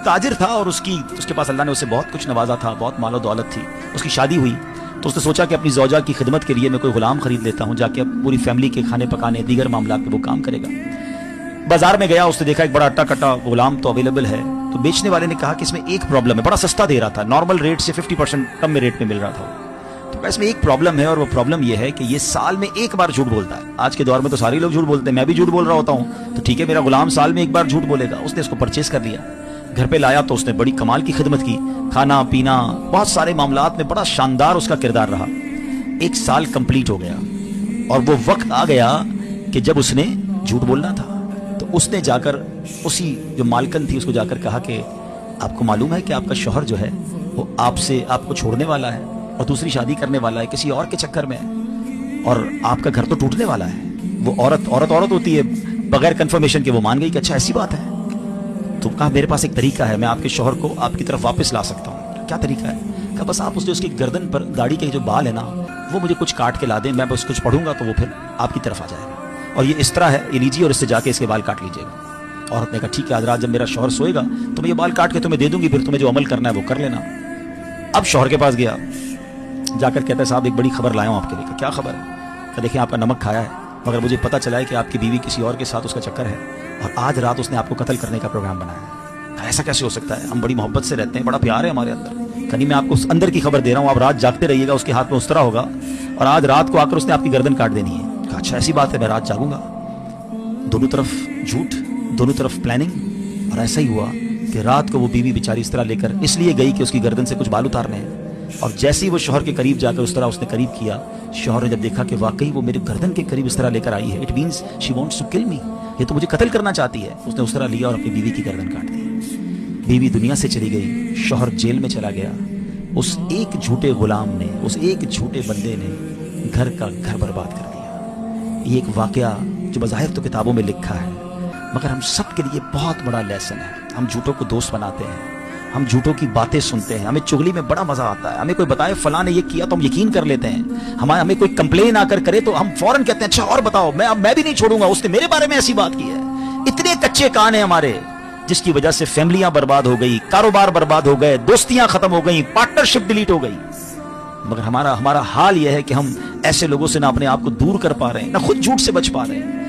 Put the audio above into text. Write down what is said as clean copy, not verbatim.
ताजिर था और उसके पास अल्लाह ने उसे बहुत कुछ नवाजा था, बहुत मालो दौलत थी। उसकी शादी हुई तो उसने सोचा कि अपनी ज़ौजा की खिदमत के लिए मैं कोई गुलाम खरीद लेता हूँ, जाके अब पूरी फैमिली के खाने पकाने दीगर मामला में वो काम करेगा। बाजार में गया, उसने देखा एक बड़ा अट्टा कट्टा गुलाम तो अवेलेबल है। तो बेचने वाले ने कहा कि इसमें एक प्रॉब्लम है, बड़ा सस्ता दे रहा था, नॉर्मल रेट से 50% कम में रेट में मिल रहा था। तो कहा इसमें एक प्रॉब्लम है, और वो प्रॉब्लम ये है कि ये साल में एक बार झूठ बोलता है। आज के दौर में तो सारे लोग झूठ बोलते हैं, मैं भी झूठ बोल रहा होता हूँ, तो ठीक है मेरा गुलाम साल में एक बार झूठ बोलेगा। उसने इसको परचेज कर लिया, घर पे लाया तो उसने बड़ी कमाल की खिदमत की, खाना पीना बहुत सारे मामलात में बड़ा शानदार उसका किरदार रहा। एक साल कंप्लीट हो गया और वो वक्त आ गया कि जब उसने झूठ बोलना था। तो उसने जाकर उसी जो मालकन थी उसको जाकर कहा कि आपको मालूम है कि आपका शौहर जो है वो आपको छोड़ने वाला है और दूसरी शादी करने वाला है, किसी और के चक्कर में है, और आपका घर तो टूटने वाला है। वो औरत होती है, बगैर कंफर्मेशन के वो मान गई कि अच्छा ऐसी बात है। तो कहा मेरे पास एक तरीका है, मैं आपके शौहर को आपकी तरफ वापस ला सकता हूँ। क्या तरीका है? कहा बस आप उसकी गर्दन पर दाढ़ी के जो बाल है ना वो मुझे कुछ काट के ला दें, मैं बस कुछ पढ़ूंगा तो वो फिर आपकी तरफ आ जाएगा, और ये इस तरह है, ये लीजिए और इससे जाके इसके बाल काट लीजिएगा। औरत ने कहा ठीक है, आज रात जब मेरा शौहर सोएगा तो मैं ये बाल काट के तुम्हें दे दूंगी, फिर तुम्हें जो अमल करना है वो कर लेना। अब शौहर के पास गया, जाकर कहता है साहब एक बड़ी खबर लाया हूँ आपके लिए। क्या खबर है? कहा देखिए आपका नमक खाया है, मगर मुझे पता चला है कि आपकी बीवी किसी और के साथ उसका चक्कर है और आज रात उसने आपको कत्ल करने का प्रोग्राम बनाया है। कहा ऐसा कैसे हो सकता है? हम बड़ी मोहब्बत से रहते हैं, बड़ा प्यार है हमारे अंदर। कहीं मैं आपको अंदर की खबर दे रहा हूँ, आप रात जागते रहिएगा, उसके हाथ में उस्तरा होगा और आज रात को आकर उसने आपकी गर्दन काट देनी है। कहा अच्छा ऐसी बात है, मैं रात जागूंगा। दोनों तरफ झूठ, दोनों तरफ प्लानिंग, और ऐसा ही हुआ कि रात को वो बीवी बेचारी इस तरह लेकर इसलिए गई कि उसकी गर्दन से कुछ बाल उतारने हैं, और जैसे ही वो शौहर के करीब जाकर उस तरह उसने करीब किया, शौहर ने जब देखा कि वाकई वो मेरे गर्दन के करीब इस तरह लेकर आई है, it means she wants to kill me, ये तो मुझे कत्ल करना चाहती है। उसने उस तरह लिया और अपनी बीवी की गर्दन काट दी। बीवी दुनिया से चली गई, शौहर जेल में चला गया। उस एक झूठे गुलाम ने, उस एक झूठे बंदे ने घर का घर बर्बाद कर दिया। ये एक वाकया जो बज़ाहिर तो किताबों में लिखा है, मगर हम सब के लिए बहुत बड़ा लेसन है। हम झूठों को दोस्त बनाते हैं, हम झूठों की बातें सुनते हैं, हमें चुगली में बड़ा मजा आता है। हमें कोई बताए फलां ने ये किया तो हम यकीन कर लेते हैं। हमें कोई कंप्लेन आकर करे तो हम फौरन कहते हैं अच्छा और बताओ, मैं भी नहीं छोड़ूंगा, उसने मेरे बारे में ऐसी बात की है। इतने कच्चे कान हैं हमारे, जिसकी वजह से फैमिलियां बर्बाद हो गई, कारोबार बर्बाद हो गए, दोस्तियां खत्म हो गई, पार्टनरशिप डिलीट हो गई। मगर हमारा हाल यह है कि हम ऐसे लोगों से ना अपने आप को दूर कर पा रहे हैं, ना खुद झूठ से बच पा रहे हैं।